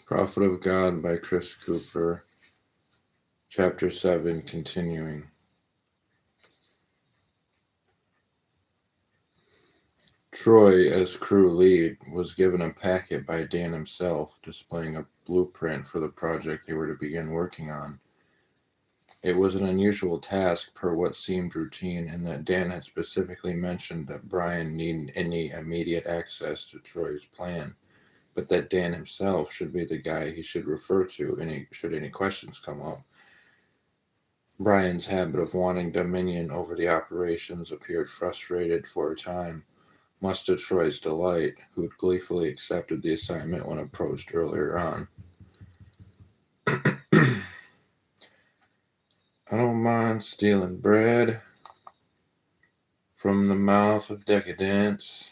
Prophet of God by Chris Cooper, Chapter 7, continuing. Troy, as crew lead, was given a packet by Dan himself displaying a blueprint for the project they were to begin working on. It was an unusual task per what seemed routine, in that Dan had specifically mentioned that Brian needn't any immediate access to Troy's plan, but that Dan himself should be the guy he should refer to should any questions come up. Brian's habit of wanting dominion over the operations appeared frustrated for a time, much to Troy's delight, who had gleefully accepted the assignment when approached earlier on. I don't mind stealing bread from the mouth of decadence,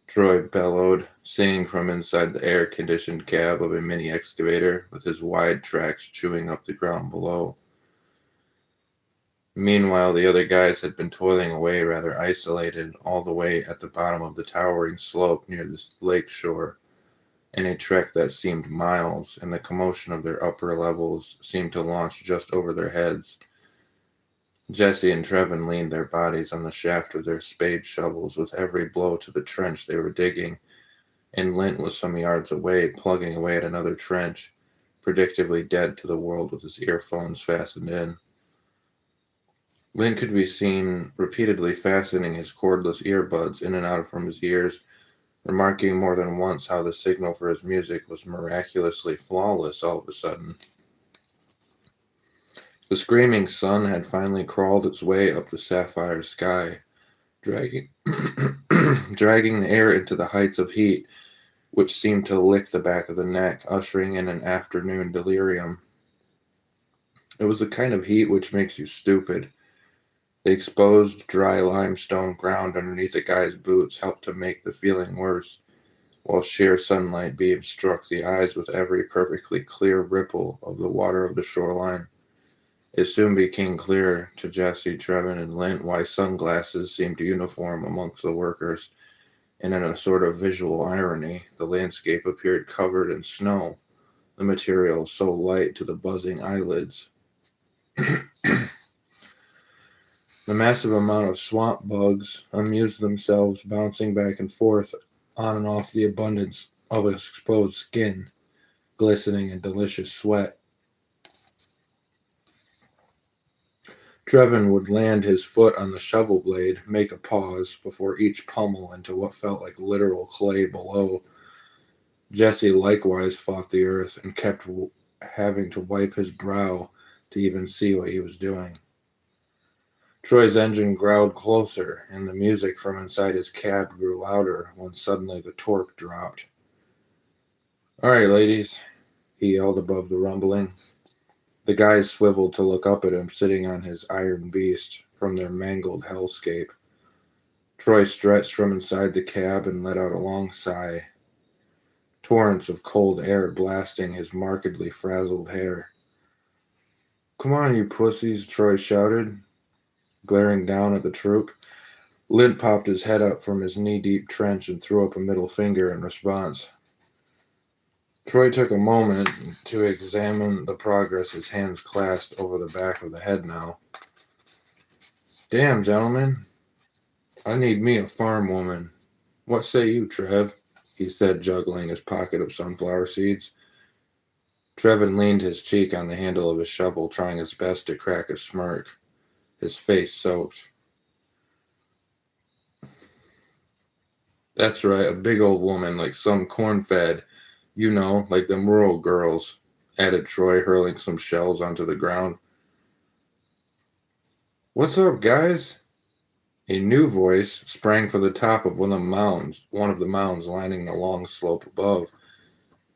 Troy bellowed, singing from inside the air-conditioned cab of a mini excavator, with his wide tracks chewing up the ground below. Meanwhile, the other guys had been toiling away rather isolated, all the way at the bottom of the towering slope near the lake shore, in a trek that seemed miles, and the commotion of their upper levels seemed to launch just over their heads. Jesse and Trevin leaned their bodies on the shaft of their spade shovels with every blow to the trench they were digging, and Lint was some yards away, plugging away at another trench, predictably dead to the world with his earphones fastened in. Lint could be seen repeatedly fastening his cordless earbuds in and out from his ears, remarking more than once how the signal for his music was miraculously flawless all of a sudden. The screaming sun had finally crawled its way up the sapphire sky, dragging, dragging the air into the heights of heat, which seemed to lick the back of the neck, ushering in an afternoon delirium. It was the kind of heat which makes you stupid. The exposed, dry limestone ground underneath a guy's boots helped to make the feeling worse, while sheer sunlight beams struck the eyes with every perfectly clear ripple of the water of the shoreline. It soon became clear to Jesse, Trevin, and Lint why sunglasses seemed uniform amongst the workers, and in a sort of visual irony, the landscape appeared covered in snow, the material so light to the buzzing eyelids. The massive amount of swamp bugs amused themselves bouncing back and forth on and off the abundance of exposed skin, glistening in delicious sweat. Trevin would land his foot on the shovel blade, make a pause before each pummel into what felt like literal clay below. Jesse likewise fought the earth and kept having to wipe his brow to even see what he was doing. Troy's engine growled closer, and the music from inside his cab grew louder when suddenly the torque dropped. "All right, ladies," he yelled above the rumbling. The guys swiveled to look up at him sitting on his iron beast from their mangled hellscape. Troy stretched from inside the cab and let out a long sigh, torrents of cold air blasting his markedly frazzled hair. "Come on, you pussies," Troy shouted, glaring down at the troop. Lint popped his head up from his knee-deep trench and threw up a middle finger in response. Troy took a moment to examine the progress his hands clasped over the back of the head now. "Damn, gentlemen, I need me a farm woman. What say you, Trev?" he said, juggling his pocket of sunflower seeds. Trevin leaned his cheek on the handle of his shovel, trying his best to crack a smirk, his face soaked. "That's right, a big old woman, like some corn-fed, like them rural girls," added Troy, hurling some shells onto the ground. "What's up, guys?" A new voice sprang from the top of one of the mounds lining the long slope above.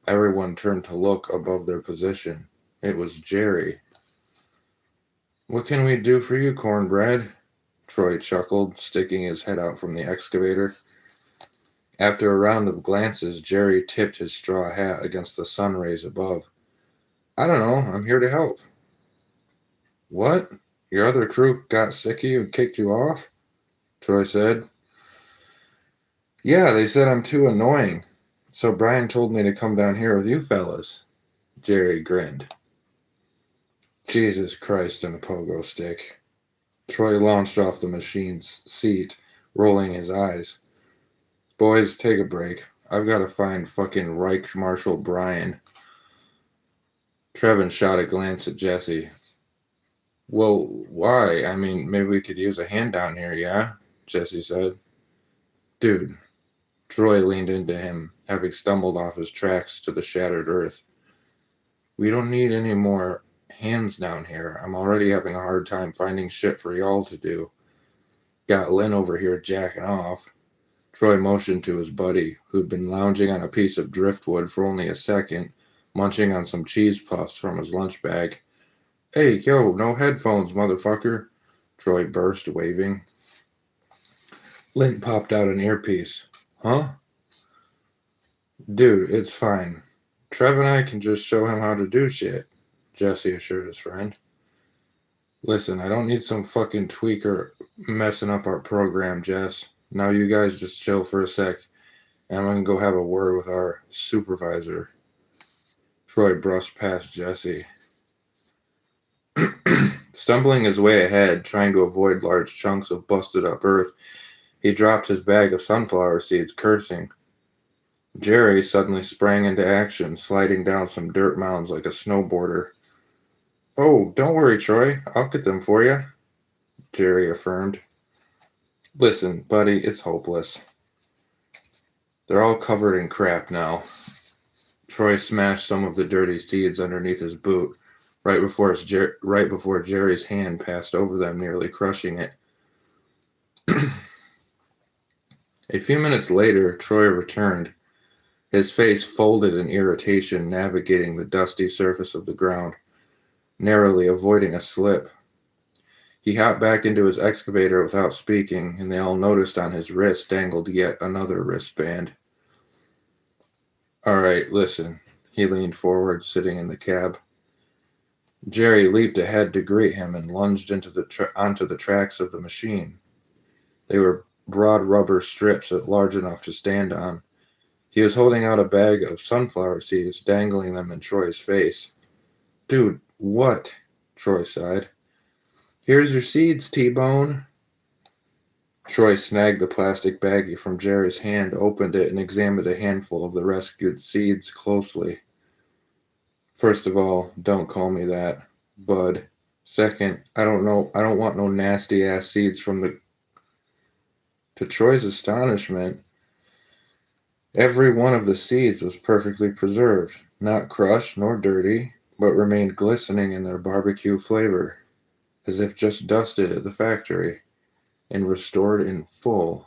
Everyone turned to look above their position. It was Jerry. "What can we do for you, cornbread?" Troy chuckled, sticking his head out from the excavator. After a round of glances, Jerry tipped his straw hat against the sun rays above. "I don't know. I'm here to help." "What? Your other crew got sick of you and kicked you off?" Troy said. "Yeah, they said I'm too annoying. So Brian told me to come down here with you fellas. Jerry grinned. Jesus Christ and a pogo stick. Troy launched off the machine's seat, rolling his eyes. Boys, take a break. I've got to find fucking Reich Marshal Brian. Trevin shot a glance at Jesse. Well, why? I mean, maybe we could use a hand down here, yeah? Jesse said. Dude. Troy leaned into him, having stumbled off his tracks to the shattered earth. We don't need any more hands down here. I'm already having a hard time finding shit for y'all to do. Got Lynn over here jacking off. Troy motioned to his buddy, who'd been lounging on a piece of driftwood for only a second, munching on some cheese puffs from his lunch bag. Hey, yo, no headphones, motherfucker, Troy burst, waving. Lynn popped out an earpiece. Huh? Dude, it's fine. Trev and I can just show him how to do shit, Jesse assured his friend. Listen, I don't need some fucking tweaker messing up our program, Jess. Now you guys just chill for a sec, and I'm gonna go have a word with our supervisor. Troy brushed past Jesse. Stumbling his way ahead, trying to avoid large chunks of busted up earth, he dropped his bag of sunflower seeds, cursing. Jerry suddenly sprang into action, sliding down some dirt mounds like a snowboarder. Oh, don't worry, Troy. I'll get them for you, Jerry affirmed. Listen, buddy, it's hopeless. They're all covered in crap now. Troy smashed some of the dirty seeds underneath his boot, right before Jerry's hand passed over them, nearly crushing it. A few minutes later, Troy returned, his face folded in irritation, navigating the dusty surface of the ground, narrowly avoiding a slip. He hopped back into his excavator without speaking, and they all noticed on his wrist dangled yet another wristband. All right, listen. He leaned forward, sitting in the cab. Jerry leaped ahead to greet him and lunged onto the tracks of the machine. They were broad rubber strips large enough to stand on. He was holding out a bag of sunflower seeds, dangling them in Troy's face. Dude, what? Troy sighed. Here's your seeds, T-Bone. Troy snagged the plastic baggie from Jerry's hand, opened it, and examined a handful of the rescued seeds closely. First of all, don't call me that, bud. Second, I don't want no nasty-ass seeds from the... To Troy's astonishment, every one of the seeds was perfectly preserved, not crushed nor dirty, but remained glistening in their barbecue flavor, as if just dusted at the factory and restored in full.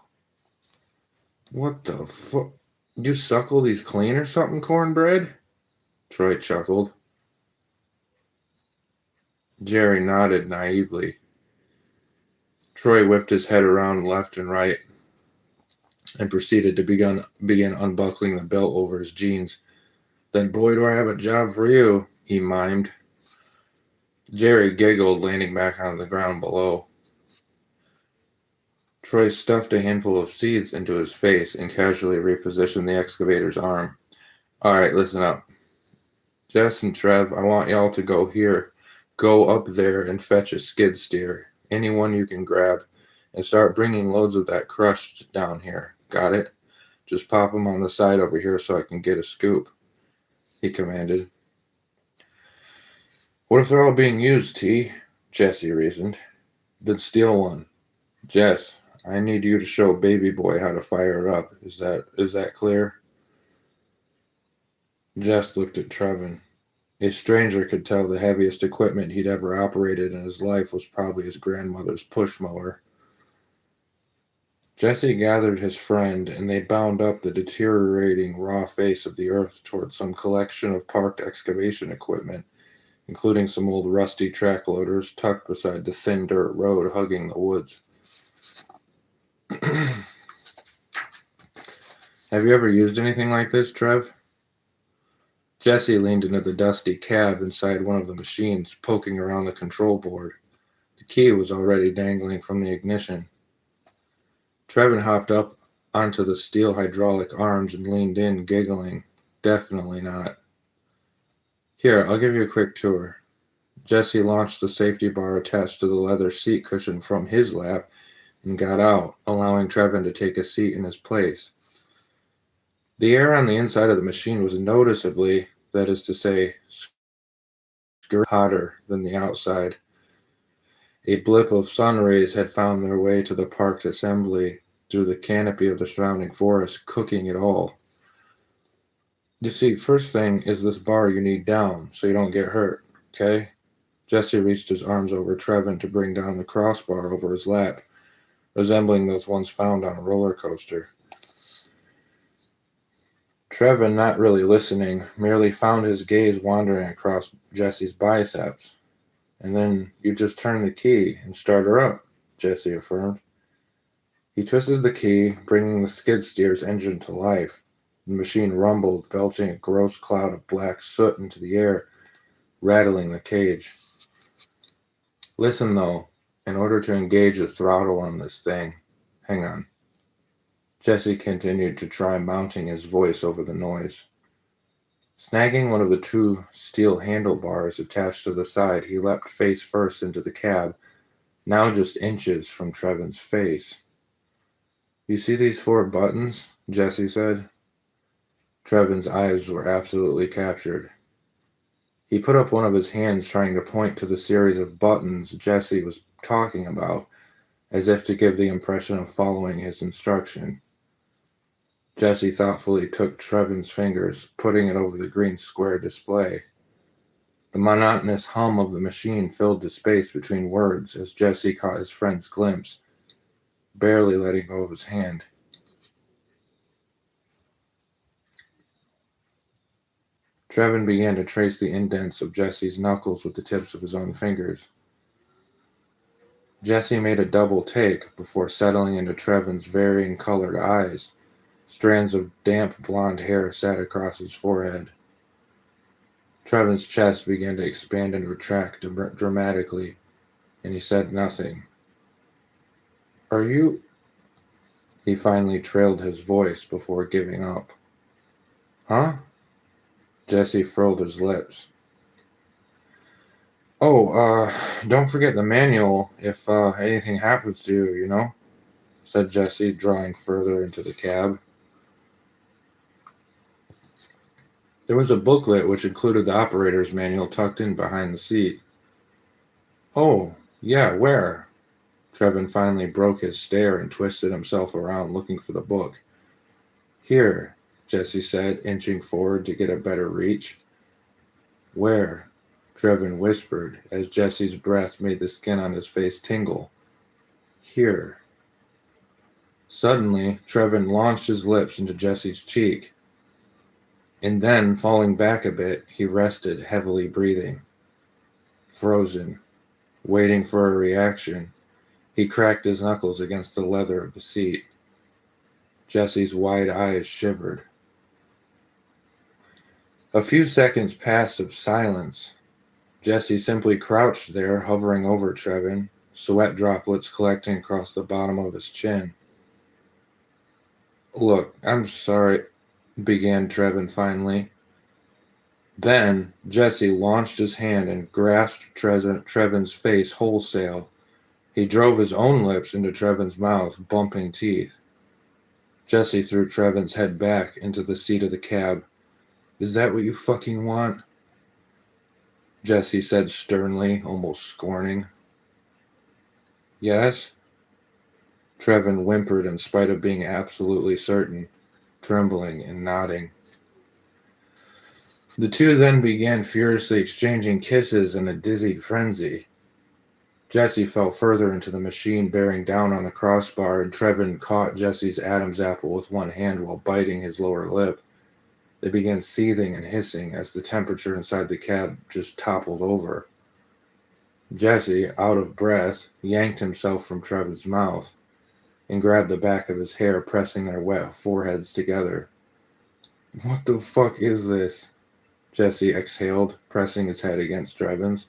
What the fuck? You suckle these clean or something, cornbread? Troy chuckled. Jerry nodded naively. Troy whipped his head around left and right and proceeded to begin unbuckling the belt over his jeans. Then boy, do I have a job for you, he mimed. Jerry giggled, landing back on the ground below. Troy stuffed a handful of seeds into his face and casually repositioned the excavator's arm. All right, listen up. Jess and Trev, I want y'all to go up there and fetch a skid steer, anyone you can grab, and start bringing loads of that crushed down here. Got it? Just pop them on the side over here so I can get a scoop, he commanded. What if they're all being used, T? Jesse reasoned. Then steal one. Jess, I need you to show baby boy how to fire it up. Is that clear? Jess looked at Trevin. A stranger could tell the heaviest equipment he'd ever operated in his life was probably his grandmother's push mower. Jesse gathered his friend, and they bound up the deteriorating raw face of the earth toward some collection of parked excavation equipment, including some old rusty track loaders tucked beside the thin dirt road hugging the woods. Have you ever used anything like this, Trev? Jesse leaned into the dusty cab inside one of the machines, poking around the control board. The key was already dangling from the ignition. Trevin hopped up onto the steel hydraulic arms and leaned in, giggling. Definitely not. Here, I'll give you a quick tour. Jesse launched the safety bar attached to the leather seat cushion from his lap and got out, allowing Trevin to take a seat in his place. The air on the inside of the machine was noticeably, that is to say, hotter than the outside. A blip of sun rays had found their way to the parked assembly through the canopy of the surrounding forest, cooking it all. You see, first thing is this bar you need down so you don't get hurt, okay? Jesse reached his arms over Trevin to bring down the crossbar over his lap, resembling those ones found on a roller coaster. Trevin, not really listening, merely found his gaze wandering across Jesse's biceps. And then you just turn the key and start her up, Jesse affirmed. He twisted the key, bringing the skid steer's engine to life. The machine rumbled, belching a gross cloud of black soot into the air, rattling the cage. Listen, though, in order to engage the throttle on this thing, hang on. Jesse continued to try mounting his voice over the noise. Snagging one of the two steel handlebars attached to the side, he leapt face first into the cab, now just inches from Trevin's face. You see these 4 buttons? Jesse said. Trevin's eyes were absolutely captured. He put up one of his hands, trying to point to the series of buttons Jesse was talking about, as if to give the impression of following his instruction. Jesse thoughtfully took Trevin's fingers, putting it over the green square display. The monotonous hum of the machine filled the space between words as Jesse caught his friend's glimpse, barely letting go of his hand. Trevin began to trace the indents of Jesse's knuckles with the tips of his own fingers. Jesse made a double take before settling into Trevin's varying colored eyes. Strands of damp blonde hair sat across his forehead. Trevin's chest began to expand and retract dramatically, and he said nothing. Are you... He finally trailed his voice before giving up. Huh? Jesse furrowed his lips. Oh, don't forget the manual if anything happens to you, you know? Said Jesse, drawing further into the cab. There was a booklet which included the operator's manual tucked in behind the seat. Oh, yeah, where? Trevin finally broke his stare and twisted himself around looking for the book. Here, Jesse said, inching forward to get a better reach. Where? Trevin whispered as Jesse's breath made the skin on his face tingle. Here. Suddenly, Trevin launched his lips into Jesse's cheek. And then, falling back a bit, he rested, heavily breathing. Frozen, waiting for a reaction, he cracked his knuckles against the leather of the seat. Jesse's wide eyes shivered. A few seconds passed of silence. Jesse simply crouched there, hovering over Trevin, sweat droplets collecting across the bottom of his chin. Look, I'm sorry, began Trevin finally. Then Jesse launched his hand and grasped Trevin's face wholesale. He drove his own lips into Trevin's mouth, bumping teeth. Jesse threw Trevin's head back into the seat of the cab. Is that what you fucking want? Jesse said sternly, almost scorning. Yes? Trevin whimpered in spite of being absolutely certain, trembling and nodding. The two then began furiously exchanging kisses in a dizzied frenzy. Jesse fell further into the machine, bearing down on the crossbar, and Trevin caught Jesse's Adam's apple with one hand while biting his lower lip. They began seething and hissing as the temperature inside the cab just toppled over. Jesse, out of breath, yanked himself from Trevin's mouth and grabbed the back of his hair, pressing their wet foreheads together. What the fuck is this? Jesse exhaled, pressing his head against Trevin's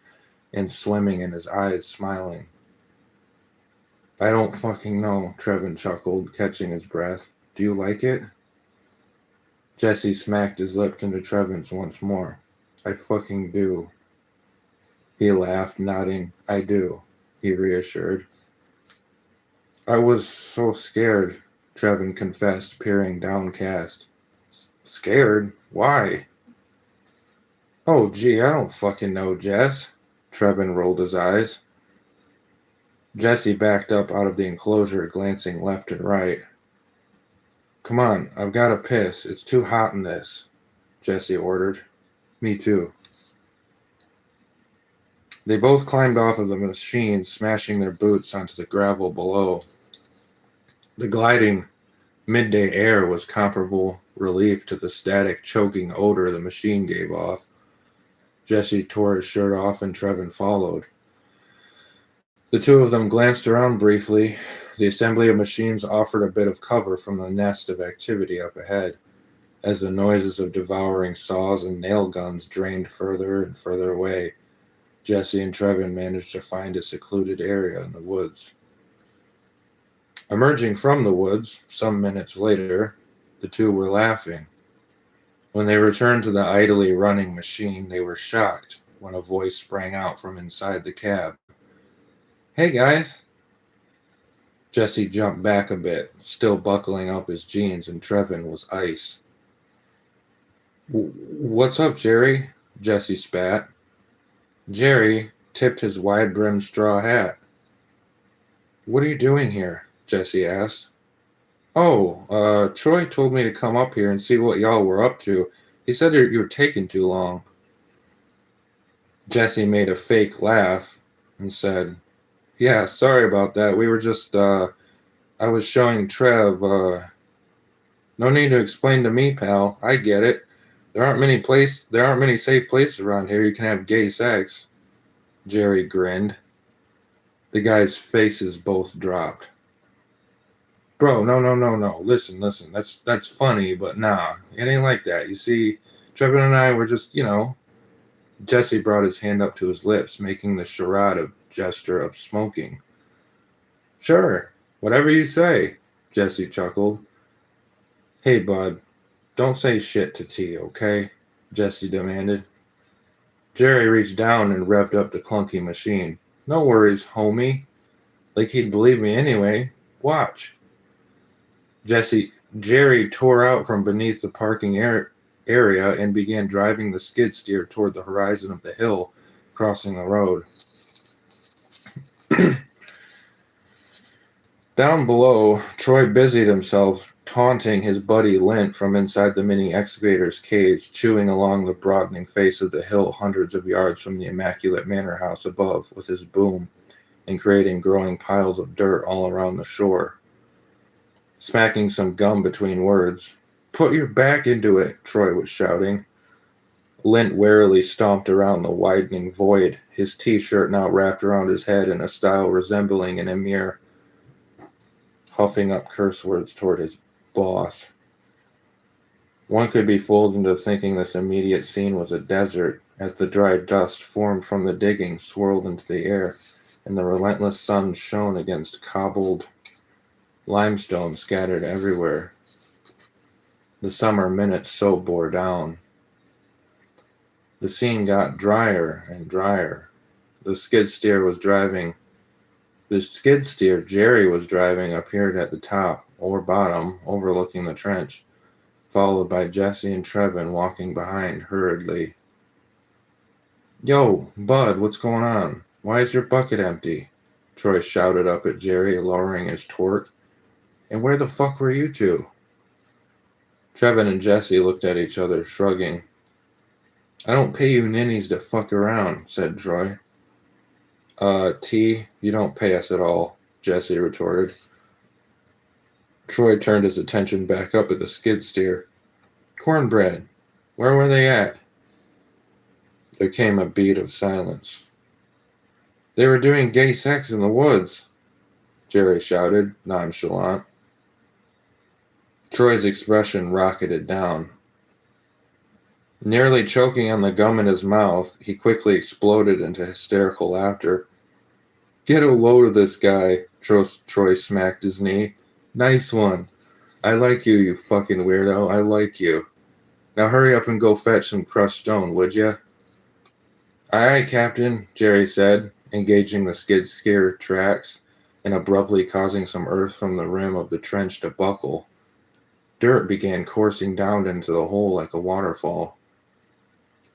and swimming in his eyes, smiling. I don't fucking know, Trevin chuckled, catching his breath. Do you like it? Jesse smacked his lips into Trevin's once more. I fucking do. He laughed, nodding. I do, he reassured. I was so scared, Trevin confessed, peering downcast. Scared? Why? Oh, gee, I don't fucking know, Jess. Trevin rolled his eyes. Jesse backed up out of the enclosure, glancing left and right. Come on, I've got to piss. It's too hot in this, Jesse ordered. Me too. They both climbed off of the machine, smashing their boots onto the gravel below. The gliding midday air was comparable relief to the static, choking odor the machine gave off. Jesse tore his shirt off and Trevin followed. The two of them glanced around briefly. The assembly of machines offered a bit of cover from the nest of activity up ahead, as the noises of devouring saws and nail guns drained further and further away. Jesse and Trevin managed to find a secluded area in the woods. Emerging from the woods, some minutes later, the two were laughing. When they returned to the idly running machine, they were shocked when a voice sprang out from inside the cab. Hey, guys! Jesse jumped back a bit, still buckling up his jeans, and Trevin was ice. What's up, Jerry? Jesse spat. Jerry tipped his wide-brimmed straw hat. What are you doing here? Jesse asked. Oh, Troy told me to come up here and see what y'all were up to. He said you were taking too long. Jesse made a fake laugh and said, Yeah, sorry about that. We were just, I was showing Trev, no need to explain to me, pal. I get it. There aren't many safe places around here you can have gay sex. Jerry grinned. The guys' faces both dropped. Bro, no. Listen. That's funny, but nah, it ain't like that. You see, Trevor and I were just, Jesse brought his hand up to his lips, making the charade gesture of smoking. Sure, whatever you say, Jesse chuckled. Hey, bud, don't say shit to T, okay? Jesse demanded. Jerry reached down and revved up the clunky machine. No worries, homie. Like he'd believe me anyway. Watch. Jerry tore out from beneath the parking area and began driving the skid steer toward the horizon of the hill, crossing the road. Down below, Troy busied himself taunting his buddy Lint from inside the mini excavator's cage, chewing along the broadening face of the hill hundreds of yards from the immaculate manor house above with his boom, and creating growing piles of dirt all around the shore. Smacking some gum between words. Put your back into it, Troy was shouting. Lint warily stomped around the widening void, his t-shirt now wrapped around his head in a style resembling an emir, huffing up curse words toward his boss. One could be fooled into thinking this immediate scene was a desert, as the dry dust formed from the digging swirled into the air, and the relentless sun shone against cobbled limestone scattered everywhere. The summer minutes so bore down. The scene got drier and drier. The skid steer Jerry was driving appeared at the top or bottom, overlooking the trench, followed by Jesse and Trevin walking behind hurriedly. Yo, bud, what's going on? Why is your bucket empty? Troy shouted up at Jerry, lowering his torque. And where the fuck were you two? Trevin and Jesse looked at each other, shrugging. I don't pay you ninnies to fuck around, said Troy. T, you don't pay us at all, Jesse retorted. Troy turned his attention back up at the skid steer. Cornbread, where were they at? There came a beat of silence. They were doing gay sex in the woods, Jerry shouted, nonchalant. Troy's expression rocketed down. Nearly choking on the gum in his mouth, he quickly exploded into hysterical laughter. Get a load of this guy, Troy smacked his knee. Nice one. I like you, you fucking weirdo. I like you. Now hurry up and go fetch some crushed stone, would ya? Aye, aye, Captain, Jerry said, engaging the skid steer tracks and abruptly causing some earth from the rim of the trench to buckle. Dirt began coursing down into the hole like a waterfall.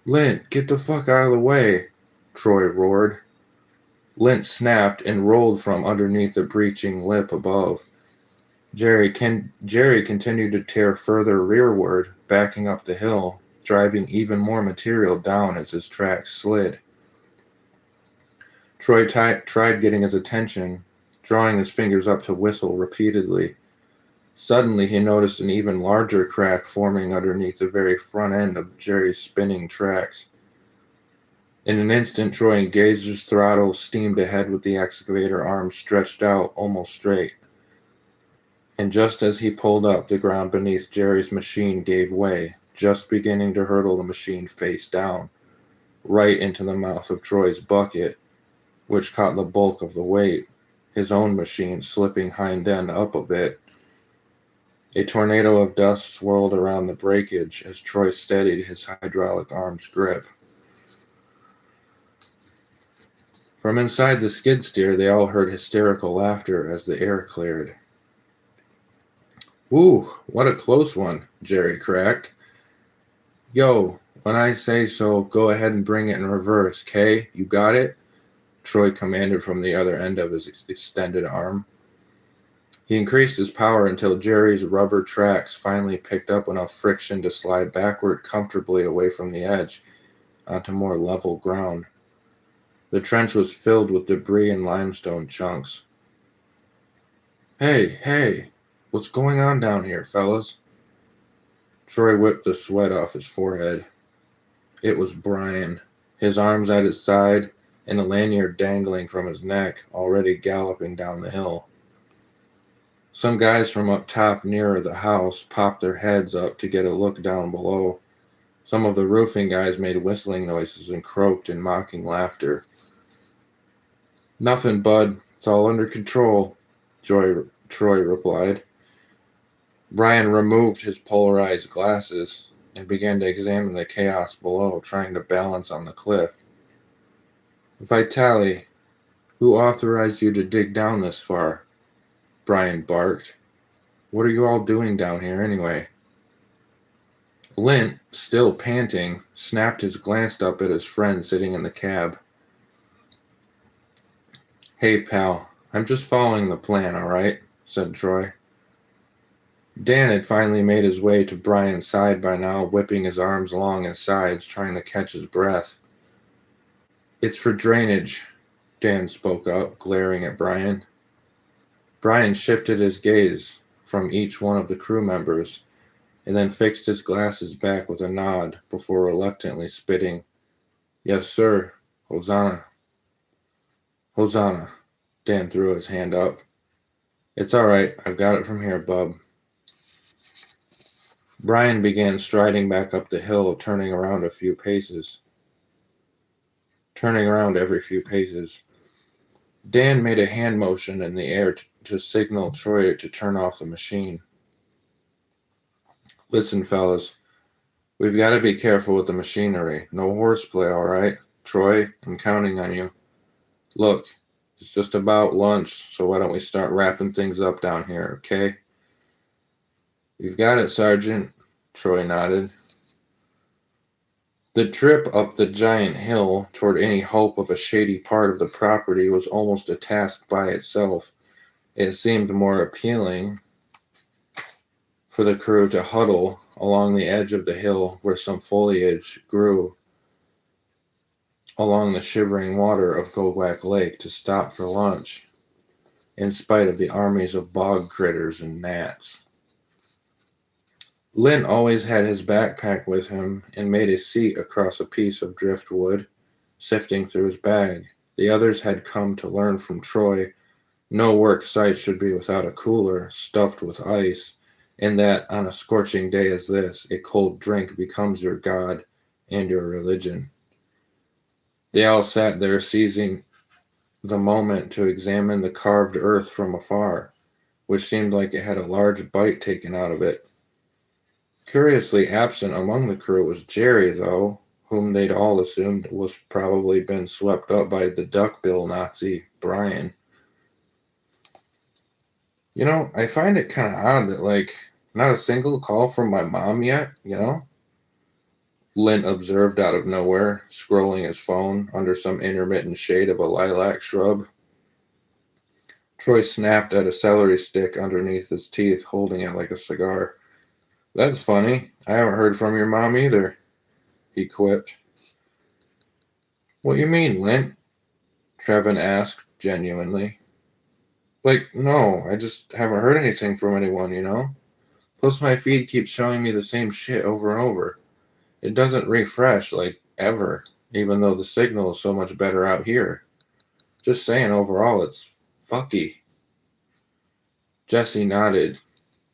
Lint, get the fuck out of the way, Troy roared. Lint snapped and rolled from underneath the breaching lip above. Jerry continued to tear further rearward, backing up the hill, driving even more material down as his tracks slid. Troy tried getting his attention, drawing his fingers up to whistle repeatedly. Suddenly he noticed an even larger crack forming underneath the very front end of Jerry's spinning tracks. In an instant, Troy engaged his throttle, steamed ahead with the excavator arms stretched out almost straight. And just as he pulled up, the ground beneath Jerry's machine gave way, just beginning to hurtle the machine face down, right into the mouth of Troy's bucket, which caught the bulk of the weight, his own machine slipping hind end up a bit. A tornado of dust swirled around the breakage as Troy steadied his hydraulic arm's grip. From inside the skid steer, they all heard hysterical laughter as the air cleared. Woo, what a close one, Jerry cracked. Yo, when I say so, go ahead and bring it in reverse, Kay? You got it? Troy commanded from the other end of his extended arm. He increased his power until Jerry's rubber tracks finally picked up enough friction to slide backward comfortably away from the edge onto more level ground. The trench was filled with debris and limestone chunks. Hey, what's going on down here, fellas? Troy whipped the sweat off his forehead. It was Brian, his arms at his side and a lanyard dangling from his neck, already galloping down the hill. Some guys from up top nearer the house popped their heads up to get a look down below. Some of the roofing guys made whistling noises and croaked in mocking laughter. Nothing, bud. It's all under control, Troy replied. Brian removed his polarized glasses and began to examine the chaos below, trying to balance on the cliff. Vitali, who authorized you to dig down this far? Brian barked. What are you all doing down here anyway? Lint, still panting, snapped his glance up at his friend sitting in the cab. Hey, pal, I'm just following the plan, all right? Said Troy. Dan had finally made his way to Brian's side by now, whipping his arms along his sides, trying to catch his breath. It's for drainage, Dan spoke up, glaring at Brian. Brian shifted his gaze from each one of the crew members and then fixed his glasses back with a nod before reluctantly spitting, Yes, sir, Hosanna. Hosanna, Dan threw his hand up. It's all right, I've got it from here, bub. Brian began striding back up the hill, turning around every few paces. Dan made a hand motion in the air to signal Troy to turn off the machine. Listen, fellas, we've got to be careful with the machinery. No horseplay, all right? Troy, I'm counting on you. Look, it's just about lunch, so why don't we start wrapping things up down here, okay? You've got it, Sergeant, Troy nodded. The trip up the giant hill toward any hope of a shady part of the property was almost a task by itself. It seemed more appealing for the crew to huddle along the edge of the hill where some foliage grew along the shivering water of Gogwak Lake to stop for lunch, in spite of the armies of bog critters and gnats. Lint always had his backpack with him and made a seat across a piece of driftwood, sifting through his bag. The others had come to learn from Troy no work site should be without a cooler stuffed with ice, and that on a scorching day as this, a cold drink becomes your god and your religion. They all sat there, seizing the moment to examine the carved earth from afar. which seemed like it had a large bite taken out of it. Curiously absent among the crew was Jerry, though, whom they'd all assumed was probably been swept up by the duckbill Nazi, Brian. I find it kind of odd that, not a single call from my mom yet. Lint observed out of nowhere, scrolling his phone under some intermittent shade of a lilac shrub. Troy snapped at a celery stick underneath his teeth, holding it like a cigar. That's funny. I haven't heard from your mom either, he quipped. What you mean, Lint? Trevin asked, genuinely. No, I just haven't heard anything from anyone. Plus, my feed keeps showing me the same shit over and over. It doesn't refresh, ever, even though the signal is so much better out here. Just saying, overall, it's fucky. Jesse nodded.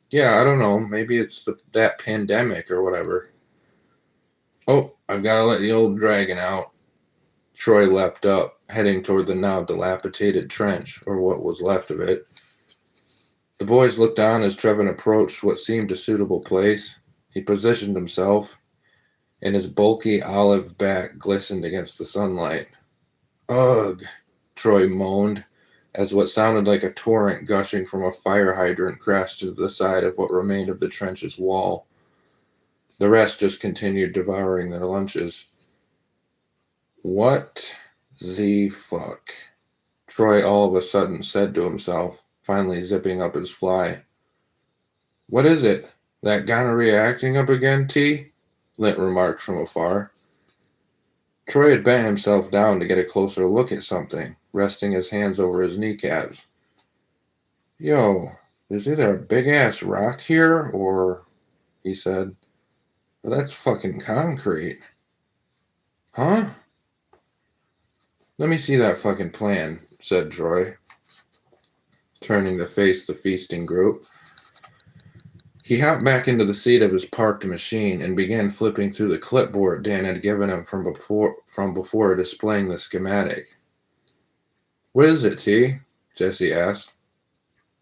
Yeah, I don't know. Maybe it's that pandemic or whatever. Oh, I've got to let the old dragon out. Troy leapt up, heading toward the now dilapidated trench, or what was left of it. The boys looked on as Trevin approached what seemed a suitable place. He positioned himself, and his bulky olive back glistened against the sunlight. Ugh, Troy moaned, as what sounded like a torrent gushing from a fire hydrant crashed to the side of what remained of the trench's wall. The rest just continued devouring their lunches. What the fuck? Troy all of a sudden said to himself, finally zipping up his fly. What is it? That gonorrhea acting up again, T? Lint remarked from afar. Troy had bent himself down to get a closer look at something, resting his hands over his kneecaps. Yo, is either a big-ass rock here, or... he said. Well, that's fucking concrete. Huh? Let me see that fucking plan, said Troy, turning to face the feasting group. He hopped back into the seat of his parked machine and began flipping through the clipboard Dan had given him from before displaying the schematic. What is it, T? Jesse asked.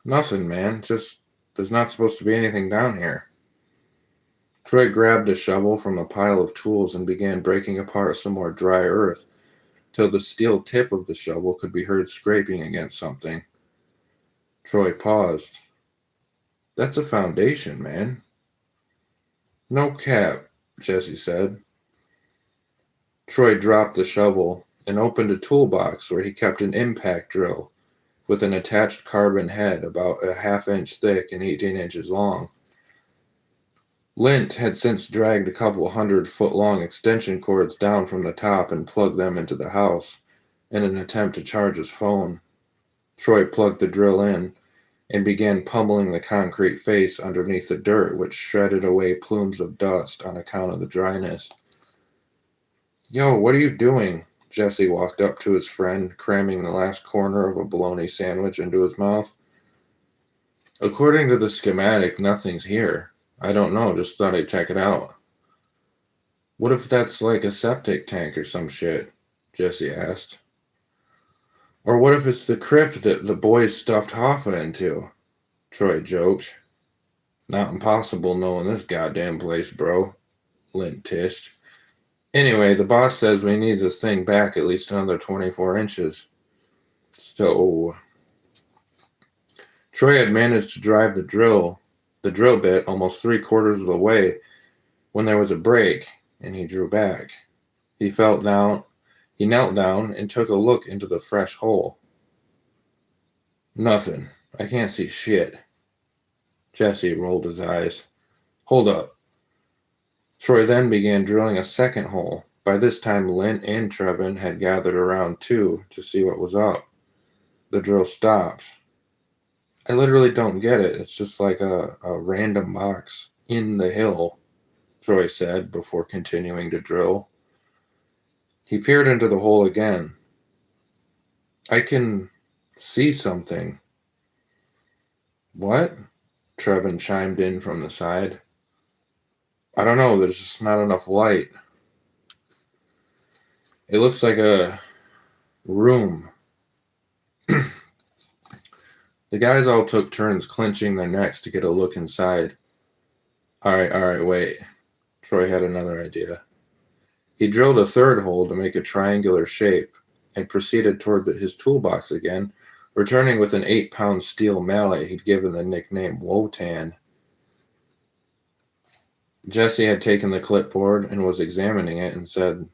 Nothing, man. Just there's not supposed to be anything down here. Troy grabbed a shovel from a pile of tools and began breaking apart some more dry earth, till the steel tip of the shovel could be heard scraping against something. Troy paused. That's a foundation, man. No cap, Jesse said. Troy dropped the shovel and opened a toolbox where he kept an impact drill with an attached carbon head about a half-inch thick and 18 inches long. Lint had since dragged a couple 100-foot-long extension cords down from the top and plugged them into the house in an attempt to charge his phone. Troy plugged the drill in and began pummeling the concrete face underneath the dirt, which shredded away plumes of dust on account of the dryness. Yo, what are you doing? Jesse walked up to his friend, cramming the last corner of a bologna sandwich into his mouth. According to the schematic, nothing's here. I don't know, just thought I'd check it out. What if that's like a septic tank or some shit? Jesse asked. Or what if it's the crypt that the boys stuffed Hoffa into? Troy joked. Not impossible knowing this goddamn place, bro, Lint tished. Anyway, the boss says we need this thing back at least another 24 inches. So, Troy had managed to drive the drill bit almost 3/4 of the way when there was a break, and he drew back. He knelt down and took a look into the fresh hole. Nothing. I can't see shit. Jesse rolled his eyes. Hold up. Troy then began drilling a second hole. By this time, Lint and Trevin had gathered around too to see what was up. The drill stopped. I literally don't get it. It's just like a random box in the hill, Troy said before continuing to drill. He peered into the hole again. I can see something. What? Trevin chimed in from the side. I don't know, there's just not enough light. It looks like a room. The guys all took turns clenching their necks to get a look inside. All right, wait. Troy had another idea. He drilled a third hole to make a triangular shape and proceeded toward his toolbox again, returning with an 8-pound steel mallet he'd given the nickname Wotan. Jesse had taken the clipboard and was examining it and said,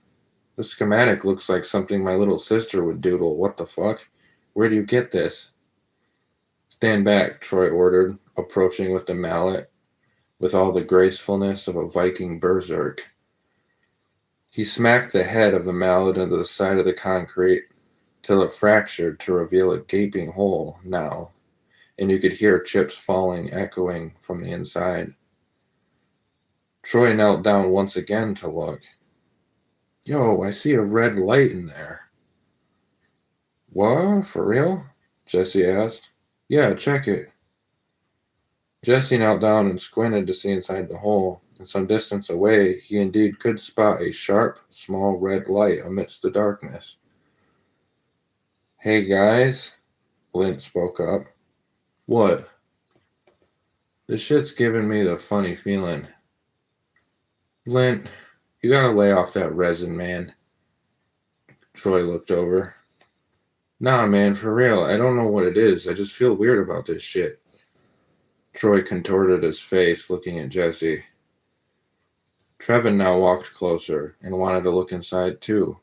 "The schematic looks like something my little sister would doodle. What the fuck? Where do you get this?" "Stand back," Troy ordered, approaching with the mallet with all the gracefulness of a Viking berserk. He smacked the head of the mallet into the side of the concrete till it fractured to reveal a gaping hole now, and you could hear chips falling echoing from the inside. Troy knelt down once again to look. "Yo, I see a red light in there." "What? For real?" Jesse asked. "Yeah, check it." Jesse knelt down and squinted to see inside the hole, and some distance away he indeed could spot a sharp, small red light amidst the darkness. "Hey guys," Lint spoke up. "What?" "This shit's giving me the funny feeling." "Lint, you gotta lay off that resin, man." Troy looked over. "Nah, man, for real, I don't know what it is. I just feel weird about this shit." Troy contorted his face, looking at Jesse. Trevin now walked closer and wanted to look inside too.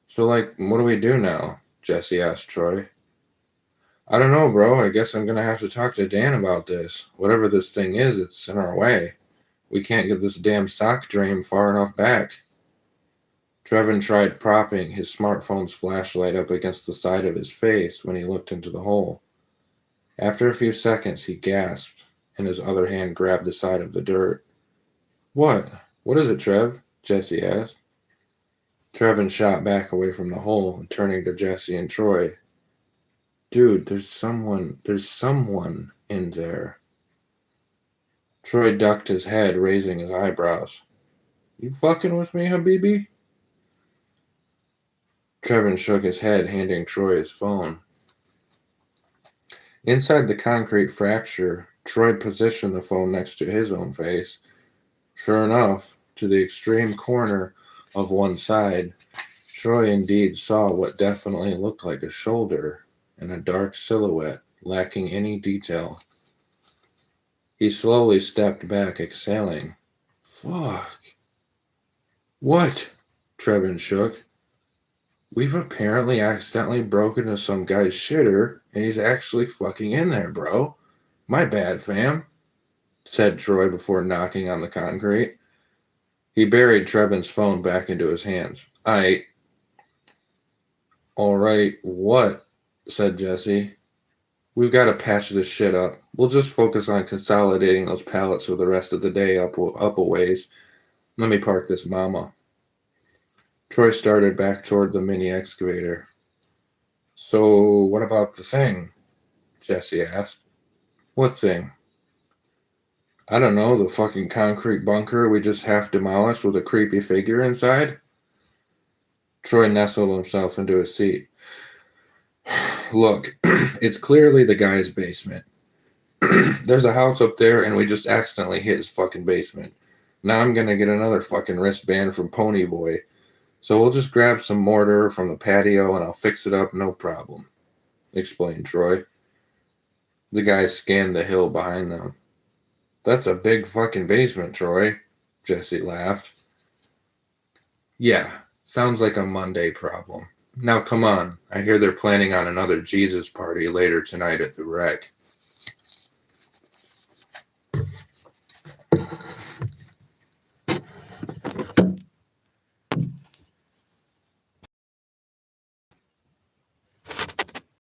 "So, like, what do we do now?" Jesse asked Troy. "I don't know, bro. I guess I'm gonna have to talk to Dan about this. Whatever this thing is, it's in our way. We can't get this damn sock drain far enough back." Trevin tried propping his smartphone's flashlight up against the side of his face when he looked into the hole. After a few seconds, he gasped, and his other hand grabbed the side of the dirt. "What? What is it, Trev?" Jesse asked. Trevin shot back away from the hole and turning to Jesse and Troy. "Dude, there's someone in there." Troy ducked his head, raising his eyebrows. "You fucking with me, Habibi?" Trevin shook his head, handing Troy his phone. Inside the concrete fracture, Troy positioned the phone next to his own face. Sure enough, to the extreme corner of one side, Troy indeed saw what definitely looked like a shoulder and a dark silhouette lacking any detail. He slowly stepped back, exhaling. "Fuck." "What?" Trevin shook. "We've apparently accidentally broken into some guy's shitter, and he's actually fucking in there, bro. My bad, fam," said Troy before knocking on the concrete. He buried Trevin's phone back into his hands. "All right, what?" said Jesse. "We've got to patch this shit up. We'll just focus on consolidating those pallets for the rest of the day up a ways. Let me park this mama." Troy started back toward the mini excavator. "So, what about the thing?" Jesse asked. "What thing?" "I don't know, the fucking concrete bunker we just half demolished with a creepy figure inside?" Troy nestled himself into his seat. "Look, it's clearly the guy's basement. There's a house up there, and we just accidentally hit his fucking basement. Now I'm gonna get another fucking wristband from Pony Boy. So we'll just grab some mortar from the patio, and I'll fix it up, no problem," explained Troy. The guys scanned the hill behind them. "That's a big fucking basement, Troy," Jesse laughed. "Yeah, sounds like a Monday problem. Now come on, I hear they're planning on another Jesus party later tonight at the Rec."